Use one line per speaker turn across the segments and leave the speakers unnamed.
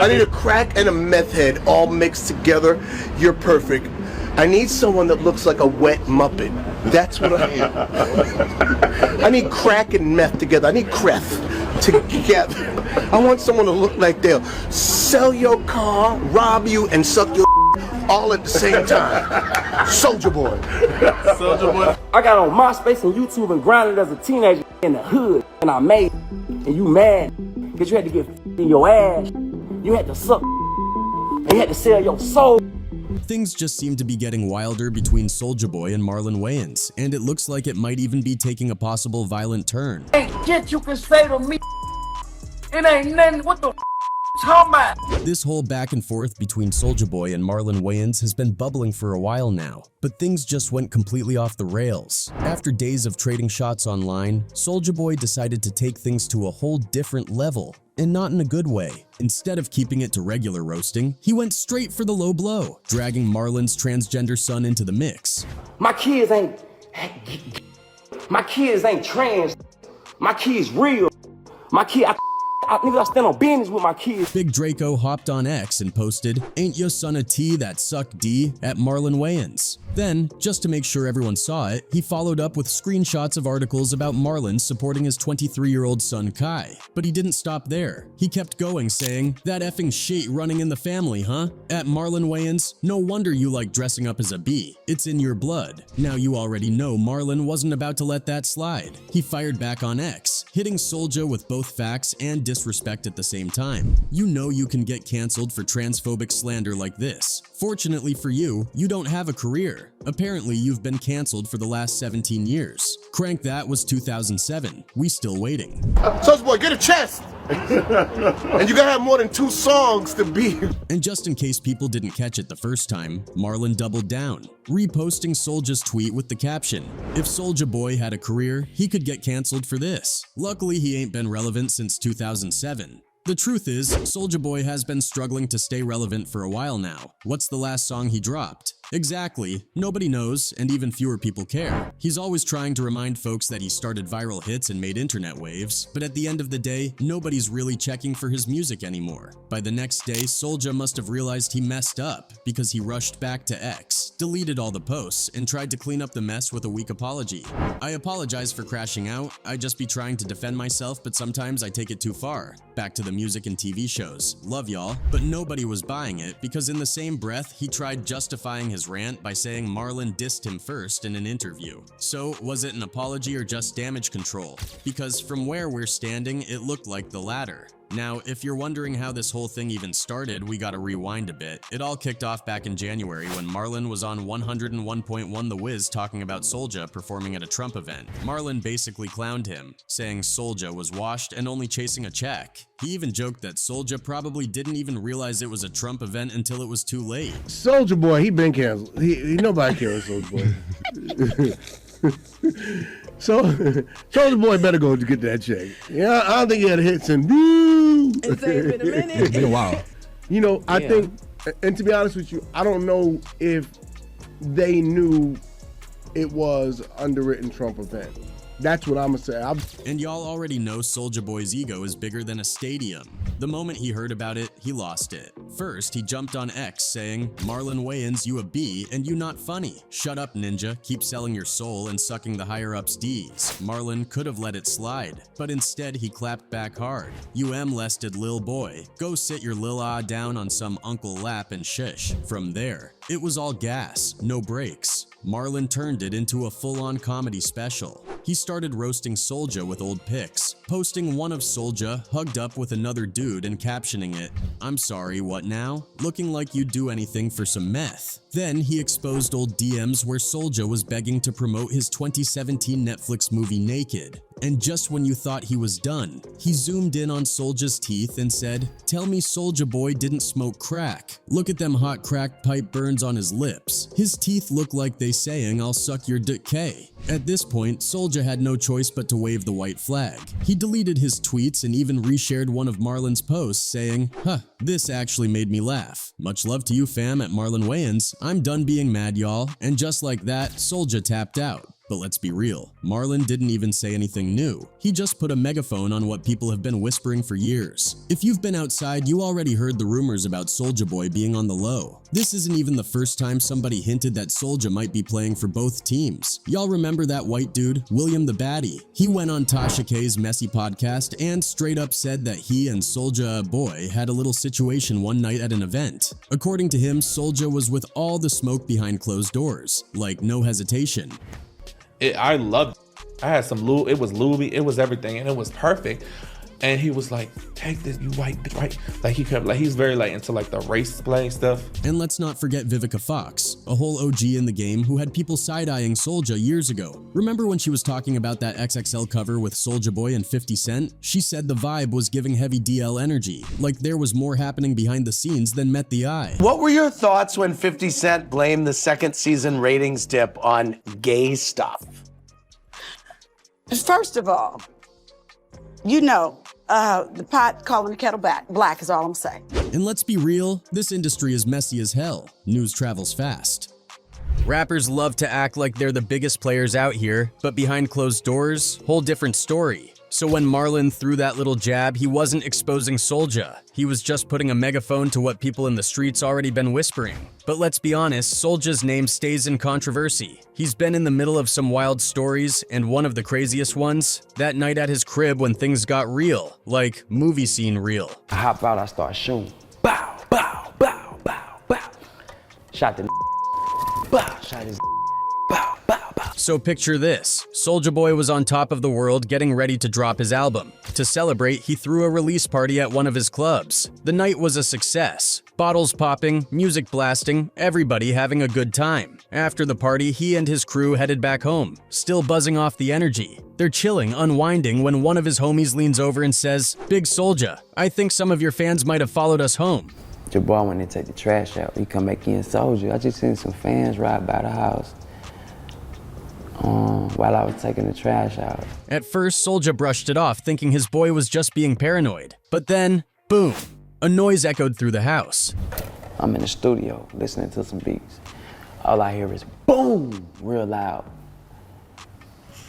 I need a crack and a meth head all mixed together. You're perfect. I need someone that looks like a wet Muppet. That's what I am. I need crack and meth together. I need creth together. I want someone to look like they'll sell your car, rob you, and suck your all at the same time. Soulja Boy.
Soulja Boy.
I got on MySpace and YouTube and grinded as a teenager in the hood, and I made it. And you mad because you had to get in your ass. You had to suck and you had to sell your soul.
Things just seem to be getting wilder between Soulja Boy and Marlon Wayans, and it looks like it might even be taking a possible violent turn.
Ain't shit you can say to me. It ain't nothing. What the talking about?
This whole back and forth between Soulja Boy and Marlon Wayans has been bubbling for a while now, but things just went completely off the rails. After days of trading shots online, Soulja Boy decided to take things to a whole different level, and not in a good way. Instead of keeping it to regular roasting, he went straight for the low blow, dragging Marlon's transgender son into the mix.
My kids ain't trans. My kids real. My kid, I stand on business with my kids.
Big Draco hopped on X and posted, "Ain't your son a T that suck D?" at Marlon Wayans. Then, just to make sure everyone saw it, he followed up with screenshots of articles about Marlon supporting his 23-year-old son Kai. But he didn't stop there. He kept going, saying, "That effing shit running in the family, huh?" At Marlon Wayans, "No wonder you like dressing up as a bee. It's in your blood." Now you already know Marlon wasn't about to let that slide. He fired back on X, hitting Soulja with both facts and disrespect at the same time. You know you can get cancelled for transphobic slander like this. Fortunately for you, you don't have a career. Apparently, you've been cancelled for the last 17 years. Crank That was 2007. We still waiting.
Soulja Boy, get a chest! And you gotta have more than 2 songs to be.
And just in case people didn't catch it the first time, Marlon doubled down, reposting Soulja's tweet with the caption, "If Soulja Boy had a career, he could get cancelled for this." Luckily, he ain't been relevant since 2007. The truth is, Soulja Boy has been struggling to stay relevant for a while now. What's the last song he dropped? Exactly, nobody knows, and even fewer people care. He's always trying to remind folks that he started viral hits and made internet waves, but at the end of the day, nobody's really checking for his music anymore. By the next day, Soulja must have realized he messed up, because he rushed back to X, deleted all the posts, and tried to clean up the mess with a weak apology. "I apologize for crashing out. I just be trying to defend myself, but sometimes I take it too far. Back to the music and TV shows. Love y'all." But nobody was buying it, because in the same breath, he tried justifying his rant by saying Marlon dissed him first in an interview. So, was it an apology or just damage control? Because from where we're standing, it looked like the latter. Now, if you're wondering how this whole thing even started, we gotta rewind a bit. It all kicked off back in January when Marlon was on 101.1 The Wiz talking about Soulja performing at a Trump event. Marlon basically clowned him, saying Soulja was washed and only chasing a check. He even joked that Soulja probably didn't even realize it was a Trump event until it was too late.
Soulja Boy, he been canceled. Nobody cares, Soulja Boy. So, Soulja Boy better go get that check. Yeah, I don't think he had hits and woo.
It's been a minute.
It's been a while.
You know, I think, and to be honest with you, I don't know if they knew it was underwritten Trump event. That's what I'm gonna say.
And y'all already know Soulja Boy's ego is bigger than a stadium. The moment he heard about it, he lost it. First, he jumped on X saying, "Marlon Wayans, you a B and you not funny. Shut up, ninja. Keep selling your soul and sucking the higher-ups D's." Marlon could have let it slide, but instead he clapped back hard. "You M-lested lil boy. Go sit your lil ah down on some uncle lap and shush." From there, it was all gas, no breaks. Marlon turned it into a full-on comedy special. He started roasting Soulja with old pics, posting one of Soulja hugged up with another dude and captioning it, "I'm sorry, what now? Looking like you'd do anything for some meth." Then he exposed old DMs where Soulja was begging to promote his 2017 Netflix movie Naked. And just when you thought he was done, he zoomed in on Soulja's teeth and said, "Tell me Soulja Boy didn't smoke crack. Look at them hot crack pipe burns on his lips. His teeth look like they saying, 'I'll suck your dick K.'" At this point, Soulja had no choice but to wave the white flag. He deleted his tweets and even reshared one of Marlon's posts saying, "Huh, this actually made me laugh. Much love to you fam at Marlon Wayans. I'm done being mad y'all." And just like that, Soulja tapped out. But let's be real, Marlon didn't even say anything new. He just put a megaphone on what people have been whispering for years. If you've been outside, you already heard the rumors about Soulja Boy being on the low. This isn't even the first time somebody hinted that Soulja might be playing for both teams. Y'all remember that white dude, William the Baddie? He went on Tasha K's Messy podcast and straight up said that he and Soulja Boy had a little situation one night at an event. According to him, Soulja was with all the smoke behind closed doors, like no hesitation.
I loved it. I had some Louis, it was Louis, it was everything, and it was perfect. And he was like, take this, you white bitch, right? Like he kept, like he's very like into like the race playing stuff.
And let's not forget Vivica Fox, a whole OG in the game who had people side-eyeing Soulja years ago. Remember when she was talking about that XXL cover with Soulja Boy and 50 Cent? She said the vibe was giving heavy DL energy, like there was more happening behind the scenes than met the eye.
What were your thoughts when 50 Cent blamed the second season ratings dip on gay stuff?
First of all, you know, the pot calling the kettle black is all I'm saying.
And let's be real, this industry is messy as hell. News travels fast. Rappers love to act like they're the biggest players out here, but behind closed doors, whole different story. So when Marlon threw that little jab, he wasn't exposing Soulja. He was just putting a megaphone to what people in the streets already been whispering. But let's be honest, Soulja's name stays in controversy. He's been in the middle of some wild stories, and one of the craziest ones, that night at his crib when things got real, like movie scene real.
I hop out, I start shooting. Bow, bow, bow, bow, bow. Shot the bow, shot his bow, bow, bow.
So picture this, Soulja Boy was on top of the world getting ready to drop his album. To celebrate, he threw a release party at one of his clubs. The night was a success. Bottles popping, music blasting, everybody having a good time. After the party, he and his crew headed back home, still buzzing off the energy. They're chilling, unwinding, when one of his homies leans over and says, "Big Soulja, I think some of your fans might have followed us home."
Your boy, when they take the trash out, he come back in, Soulja. I just seen some fans ride by the house while I was taking the trash out.
At first, Soulja brushed it off, thinking his boy was just being paranoid. But then, boom, a noise echoed through the house.
I'm in the studio listening to some beats. All I hear is boom, real loud.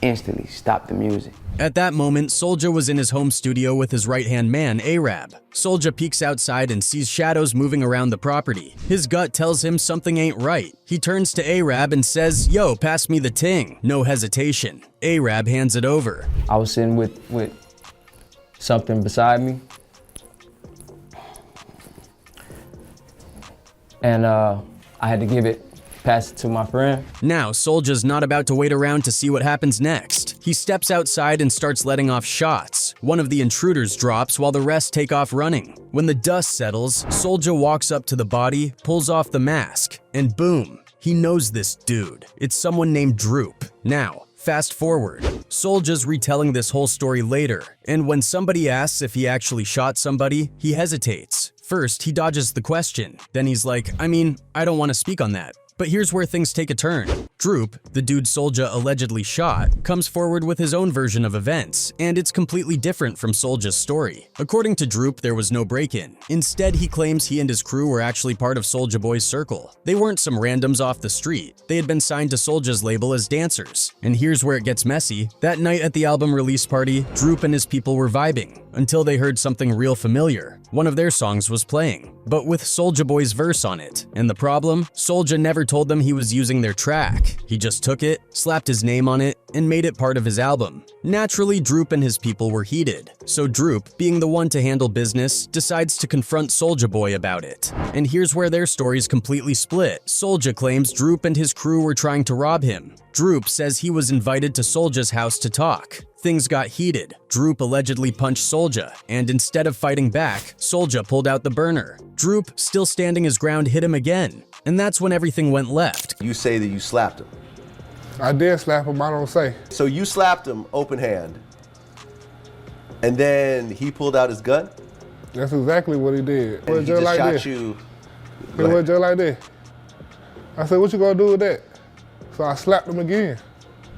Instantly stop the music.
At that moment, Soulja was in his home studio with his right-hand man, Arab. Soulja peeks outside and sees shadows moving around the property. His gut tells him something ain't right. He turns to Arab and says, "Yo, pass me the ting." No hesitation. Arab hands it over.
I was sitting with something beside me, and I had to pass it to my friend.
Now, Soulja's not about to wait around to see what happens next. He steps outside and starts letting off shots. One of the intruders drops while the rest take off running. When the dust settles, Soulja walks up to the body, pulls off the mask, and boom, he knows this dude. It's someone named Droop. Now, fast forward. Soulja's retelling this whole story later, and when somebody asks if he actually shot somebody, he hesitates. First, he dodges the question. Then he's like, I don't want to speak on that. But here's where things take a turn. Droop, the dude Soulja allegedly shot, comes forward with his own version of events, and it's completely different from Soulja's story. According to Droop, there was no break-in. Instead, he claims he and his crew were actually part of Soulja Boy's circle. They weren't some randoms off the street. They had been signed to Soulja's label as dancers. And here's where it gets messy. That night at the album release party, Droop and his people were vibing, until they heard something real familiar. One of their songs was playing, but with Soulja Boy's verse on it. And the problem? Soulja never told them he was using their track. He just took it, slapped his name on it, and made it part of his album. Naturally, Droop and his people were heated. So Droop, being the one to handle business, decides to confront Soulja Boy about it. And here's where their stories completely split. Soulja claims Droop and his crew were trying to rob him. Droop says he was invited to Soulja's house to talk. Things got heated. Droop allegedly punched Soulja, and instead of fighting back, Soulja pulled out the burner. Droop, still standing his ground, hit him again. And that's when everything went left.
You say that you slapped him.
I did slap him, I don't say.
So you slapped him open hand, and then he pulled out his gun?
That's exactly what he did.
And he just shot you.
He was just like that. I said, what you gonna do with that? So I slapped him again.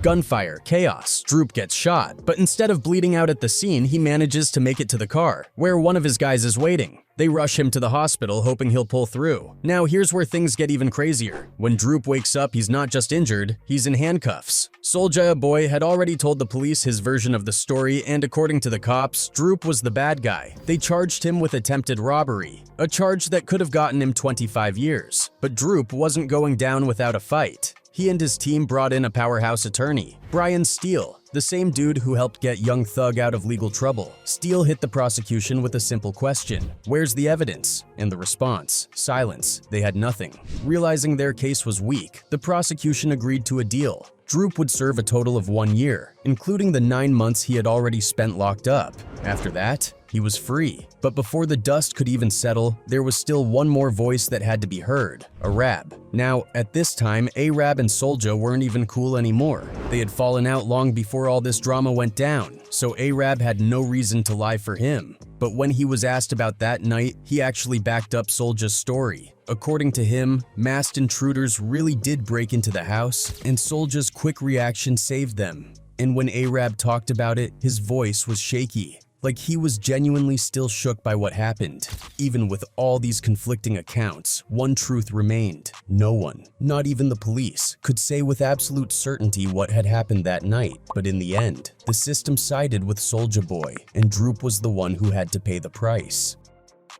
Gunfire, chaos, Droop gets shot, but instead of bleeding out at the scene, he manages to make it to the car, where one of his guys is waiting. They rush him to the hospital, hoping he'll pull through. Now here's where things get even crazier. When Droop wakes up, he's not just injured, he's in handcuffs. Soulja Boy had already told the police his version of the story, and according to the cops, Droop was the bad guy. They charged him with attempted robbery, a charge that could have gotten him 25 years. But Droop wasn't going down without a fight. He and his team brought in a powerhouse attorney, Brian Steele, the same dude who helped get Young Thug out of legal trouble. Steele hit the prosecution with a simple question: where's the evidence? And the response: silence. They had nothing. Realizing their case was weak, the prosecution agreed to a deal. Droop would serve a total of 1 year, including the 9 months he had already spent locked up. After that, he was free. But before the dust could even settle, there was still one more voice that had to be heard: Arab. Now, at this time, Arab and Soulja weren't even cool anymore. They had fallen out long before all this drama went down, so Arab had no reason to lie for him. But when he was asked about that night, he actually backed up Soulja's story. According to him, masked intruders really did break into the house, and Soulja's quick reaction saved them. And when Arab talked about it, his voice was shaky, like he was genuinely still shook by what happened. Even with all these conflicting accounts, one truth remained: no one, not even the police, could say with absolute certainty what had happened that night. But in the end, the system sided with Soulja Boy, and Droop was the one who had to pay the price.